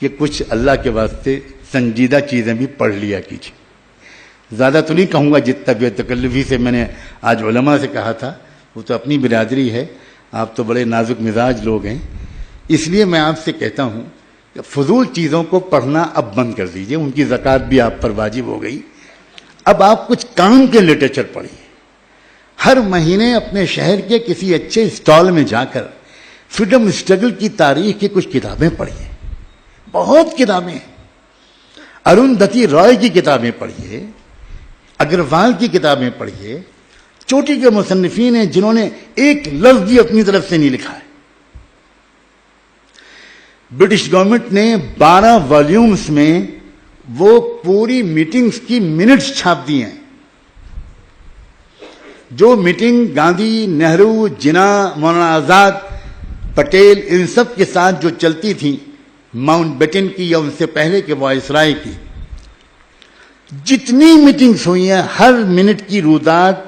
کہ کچھ اللہ کے واسطے سنجیدہ چیزیں بھی پڑھ لیا کیجیے. زیادہ تو نہیں کہوں گا جتنا بے تکلفی سے میں نے آج علماء سے کہا تھا، وہ تو اپنی برادری ہے، آپ تو بڑے نازک مزاج لوگ ہیں، اس لیے میں آپ سے کہتا ہوں کہ فضول چیزوں کو پڑھنا اب بند کر دیجئے. ان کی زکوٰۃ بھی آپ پر واجب ہو گئی. اب آپ کچھ کام کے لٹریچر پڑھیے. ہر مہینے اپنے شہر کے کسی اچھے اسٹال میں جا کر فریڈم اسٹرگل کی تاریخ کی کچھ کتابیں پڑھیے. بہت کتابیں ہیں. اروندھتی رائے کی کتابیں پڑھیے، اگروال کی کتابیں پڑھیے. چوٹی کے مصنفین ہیں جنہوں نے ایک لفظ بھی اپنی طرف سے نہیں لکھا ہے. برٹش گورنمنٹ نے 12 والیومز میں وہ پوری میٹنگز کی منٹس چھاپ دی ہیں. جو میٹنگ گاندھی، نہرو، جناح، مولانا آزاد، پٹیل ان سب کے ساتھ جو چلتی تھی، ماؤنٹ بیٹن کی یا ان سے پہلے کے وائسرائے کی، جتنی میٹنگز ہوئی ہیں ہر منٹ کی رودات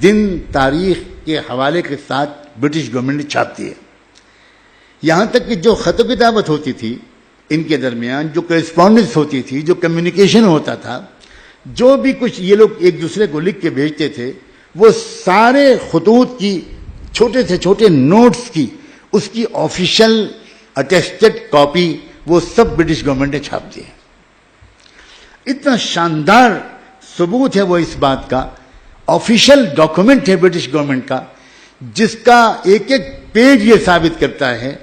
دن تاریخ کے حوالے کے ساتھ برٹش گورنمنٹ نے چھاپ دی ہے. یہاں تک کہ جو خط و کتابت ہوتی تھی ان کے درمیان، جو کرسپونڈنس ہوتی تھی، جو کمیونیکیشن ہوتا تھا، جو بھی کچھ یہ لوگ ایک دوسرے کو لکھ کے بھیجتے تھے، وہ سارے خطوط کی چھوٹے سے چھوٹے نوٹس کی اس کی آفیشل اٹیسٹڈ کاپی وہ سب برٹش گورنمنٹ نے چھاپ دی ہے. اتنا شاندار ثبوت ہے وہ اس بات کا، آفیشیل ڈاکومنٹ ہے برٹش گورنمنٹ کا، جس کا ایک ایک پیج یہ ثابت کرتا ہے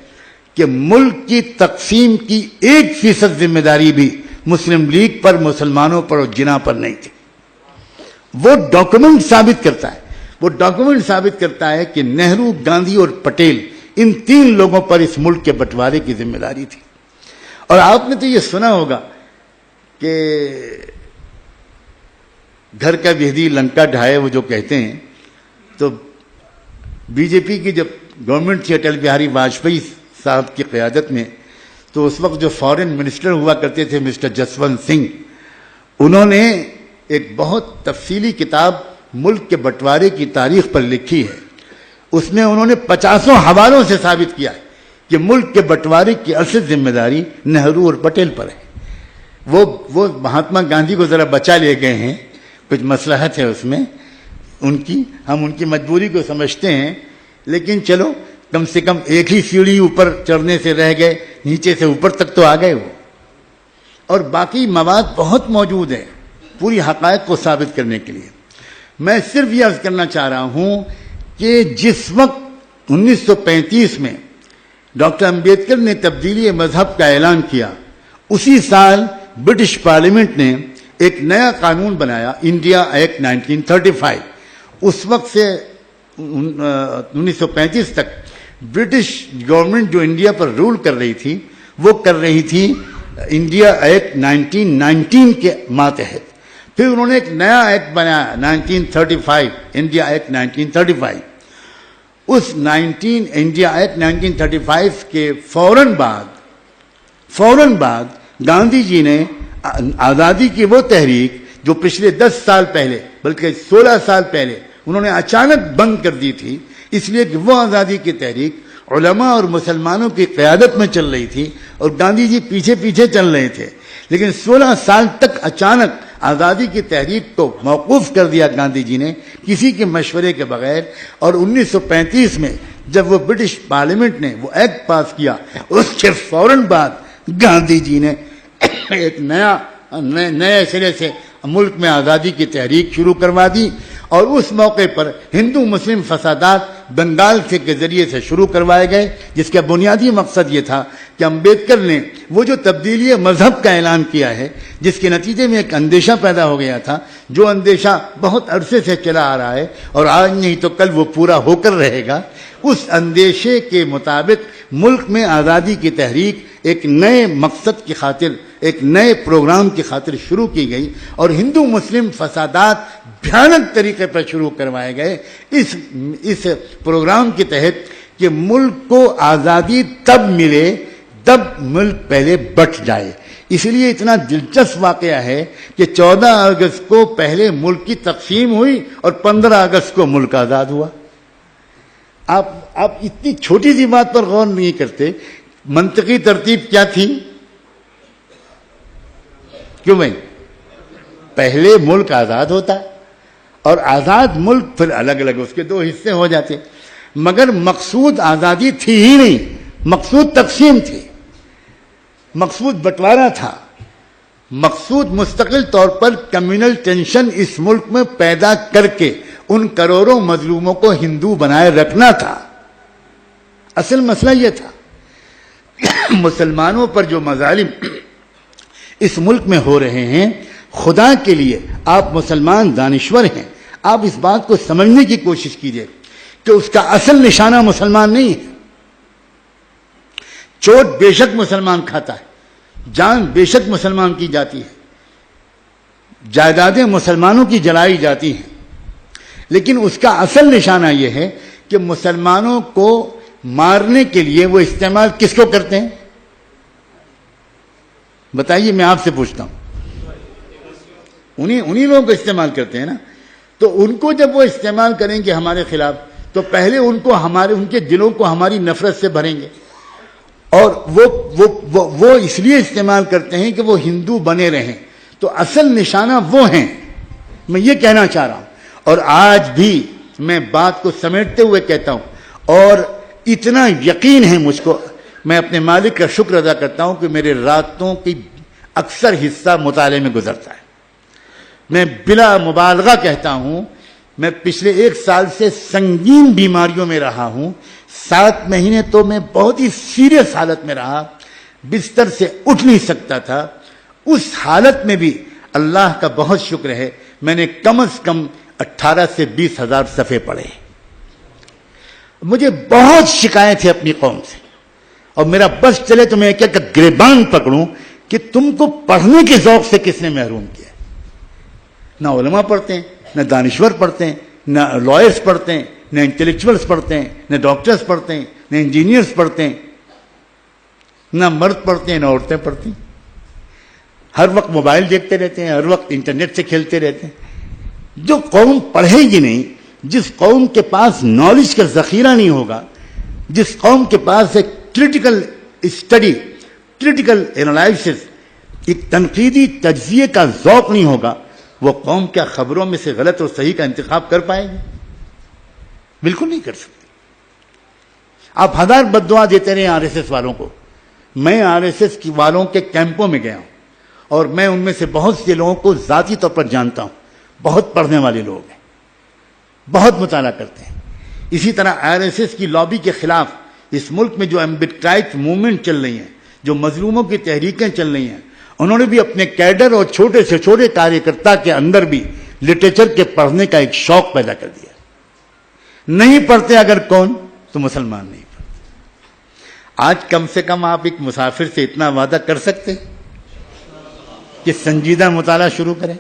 کہ ملک کی تقسیم کی 1% ذمہ داری بھی مسلم لیگ پر، مسلمانوں پر اور جناح پر نہیں تھی. وہ ڈاکومنٹ ثابت کرتا ہے، وہ ڈاکومنٹ ثابت کرتا ہے کہ نہرو، گاندھی اور پٹیل ان 3 لوگوں پر اس ملک کے بٹوارے کی ذمہ داری تھی. اور آپ نے تو یہ سنا ہوگا کہ گھر کا بہدی لنکا ڈھائے، وہ جو کہتے ہیں. تو بی جے پی کی جب گورنمنٹ تھی اٹل بہاری واجپئی صاحب کی قیادت میں، تو اس وقت جو فارن منسٹر ہوا کرتے تھے مسٹر جسونت سنگھ، انہوں نے ایک بہت تفصیلی کتاب ملک کے بٹوارے کی تاریخ پر لکھی ہے. اس میں انہوں نے 50 حوالوں سے ثابت کیا ہے کہ ملک کے بٹوارے کی اصل ذمہ داری نہرو اور پٹیل پر ہے. وہ مہاتما گاندھی کو ذرا بچا لے گئے ہیں، کچھ مصلحت ہے اس میں ان کی، ہم ان کی مجبوری کو سمجھتے ہیں، لیکن چلو کم سے کم ایک ہی سیڑھی اوپر چڑھنے سے رہ گئے، نیچے سے اوپر تک تو آ گئے وہ. اور باقی مواد بہت موجود ہے پوری حقائق کو ثابت کرنے کے لیے. میں صرف یہ عرض کرنا چاہ رہا ہوں کہ جس وقت 1935 میں ڈاکٹر امبیڈکر نے تبدیلی مذہب کا اعلان کیا، اسی سال برٹش پارلیمنٹ نے ایک نیا قانون بنایا، انڈیا ایکٹ 1935. اس وقت سے 1935 تک برٹش گورنمنٹ جو انڈیا پر رول کر رہی تھی، وہ کر رہی تھی انڈیا ایکٹ 1919 کے ماتحت. پھر انہوں نے ایک نیا ایکٹ بنایا 1935، انڈیا ایکٹ 1935. اس انڈیا ایکٹ 1935 کے فوراً بعد گاندھی جی نے آزادی کی وہ تحریک جو پچھلے 10 سال پہلے بلکہ 16 سال پہلے انہوں نے اچانک بند کر دی تھی، اس لیے کہ وہ آزادی کی تحریک علماء اور مسلمانوں کی قیادت میں چل رہی تھی اور گاندھی جی پیچھے پیچھے چل رہے تھے. لیکن 16 سال تک اچانک آزادی کی تحریک کو موقوف کر دیا گاندھی جی نے کسی کے مشورے کے بغیر. اور 1935 میں جب وہ برٹش پارلیمنٹ نے وہ ایکٹ پاس کیا، اس کے فوراً بعد گاندھی جی نے ایک نئے سرے سے ملک میں آزادی کی تحریک شروع کروا دی. اور اس موقع پر ہندو مسلم فسادات بنگال کے ذریعے سے شروع کروائے گئے، جس کا بنیادی مقصد یہ تھا کہ امبیڈکر نے وہ جو تبدیلی مذہب کا اعلان کیا ہے، جس کے نتیجے میں ایک اندیشہ پیدا ہو گیا تھا، جو اندیشہ بہت عرصے سے چلا آ رہا ہے اور آج نہیں تو کل وہ پورا ہو کر رہے گا، اس اندیشے کے مطابق ملک میں آزادی کی تحریک ایک نئے مقصد کی خاطر، ایک نئے پروگرام کی خاطر شروع کی گئی اور ہندو مسلم فسادات بھیانک طریقے پر شروع کروائے گئے اس پروگرام کے تحت کہ ملک کو آزادی تب ملے تب ملک پہلے بٹ جائے. اس لیے اتنا دلچسپ واقعہ ہے کہ 14 اگست کو پہلے ملک کی تقسیم ہوئی اور 15 اگست کو ملک آزاد ہوا. آپ اتنی چھوٹی سی بات پر غور نہیں کرتے. منطقی ترتیب کیا تھی کیوں بھائی؟ پہلے ملک آزاد ہوتا ہے اور آزاد ملک پھر الگ الگ اس کے دو حصے ہو جاتے، مگر مقصود آزادی تھی ہی نہیں، مقصود تقسیم تھی، مقصود بٹوارا تھا، مقصود مستقل طور پر کمیونل ٹینشن اس ملک میں پیدا کر کے ان کروڑوں مظلوموں کو ہندو بنائے رکھنا تھا۔ اصل مسئلہ یہ تھا مسلمانوں پر جو مظالم اس ملک میں ہو رہے ہیں، خدا کے لیے آپ مسلمان دانشور ہیں، آپ اس بات کو سمجھنے کی کوشش کیجئے کہ اس کا اصل نشانہ مسلمان نہیں ہے۔ چوٹ بے شک مسلمان کھاتا ہے، جان بے شک مسلمان کی جاتی ہے، جائیدادیں مسلمانوں کی جلائی جاتی ہیں، لیکن اس کا اصل نشانہ یہ ہے کہ مسلمانوں کو مارنے کے لیے وہ استعمال کس کو کرتے ہیں؟ بتائیے، میں آپ سے پوچھتا ہوں، انہی لوگوں کو استعمال کرتے ہیں نا۔ تو ان کو جب وہ استعمال کریں گے ہمارے خلاف، تو پہلے ان کے دلوں کو ہماری نفرت سے بھریں گے، اور وہ اس لیے استعمال کرتے ہیں کہ وہ ہندو بنے رہیں، تو اصل نشانہ وہ ہیں۔ میں یہ کہنا چاہ رہا ہوں، اور آج بھی میں بات کو سمیٹتے ہوئے کہتا ہوں، اور اتنا یقین ہے مجھ کو، میں اپنے مالک کا شکر ادا کرتا ہوں کہ میرے راتوں کی اکثر حصہ مطالعے میں گزرتا ہے۔ میں بلا مبالغہ کہتا ہوں، میں پچھلے 1 سال سے سنگین بیماریوں میں رہا ہوں، 7 مہینے تو میں بہت ہی سیریس حالت میں رہا، بستر سے اٹھ نہیں سکتا تھا۔ اس حالت میں بھی اللہ کا بہت شکر ہے، میں نے کم از کم 18 سے 20 ہزار صفحے پڑھے۔ مجھے بہت شکایت ہے اپنی قوم سے، اور میرا بس چلے تو میں کیا گریبان پکڑوں کہ تم کو پڑھنے کے ذوق سے کس نے محروم کیا؟ نہ علماء پڑھتے ہیں، نہ دانشور پڑھتے ہیں، نہ لائرز پڑھتے ہیں، نہ انٹلیکچوئلز پڑھتے ہیں، نہ ڈاکٹرز پڑھتے ہیں، نہ انجینئرز پڑھتے ہیں، نہ مرد پڑھتے ہیں، نہ عورتیں پڑھتی ہیں۔ ہر وقت موبائل دیکھتے رہتے ہیں، ہر وقت انٹرنیٹ سے کھیلتے رہتے ہیں۔ جو قوم پڑھے گی نہیں، جس قوم کے پاس نالج کا ذخیرہ نہیں ہوگا، جس قوم کے پاس ایک کریٹیکل اسٹڈی، کریٹیکل انالائسس، ایک تنقیدی تجزیے کا ذوق نہیں ہوگا، وہ قوم کیا خبروں میں سے غلط اور صحیح کا انتخاب کر پائے گی؟ بالکل نہیں کر سکتے۔ آپ 1000 بد دعا دیتے رہے آر ایس ایس والوں کو۔ میں آر ایس ایس والوں کے کیمپوں میں گیا ہوں، اور میں ان میں سے بہت سے لوگوں کو ذاتی طور پر جانتا ہوں، بہت پڑھنے والے لوگ ہیں، بہت مطالعہ کرتے ہیں۔ اسی طرح آر ایس ایس کی لابی کے خلاف اس ملک میں جو ایمبٹ موومنٹ چل رہی ہیں، جو مظلوموں کی تحریکیں چل رہی ہیں، انہوں نے بھی اپنے کیڈر اور چھوٹے سے چھوٹے کاریہ کے اندر بھی لٹریچر کے پڑھنے کا ایک شوق پیدا کر دیا۔ نہیں پڑھتے اگر کون؟ تو مسلمان نہیں پڑھتے۔ آج کم سے کم آپ ایک مسافر سے اتنا وعدہ کر سکتے کہ سنجیدہ مطالعہ شروع کریں۔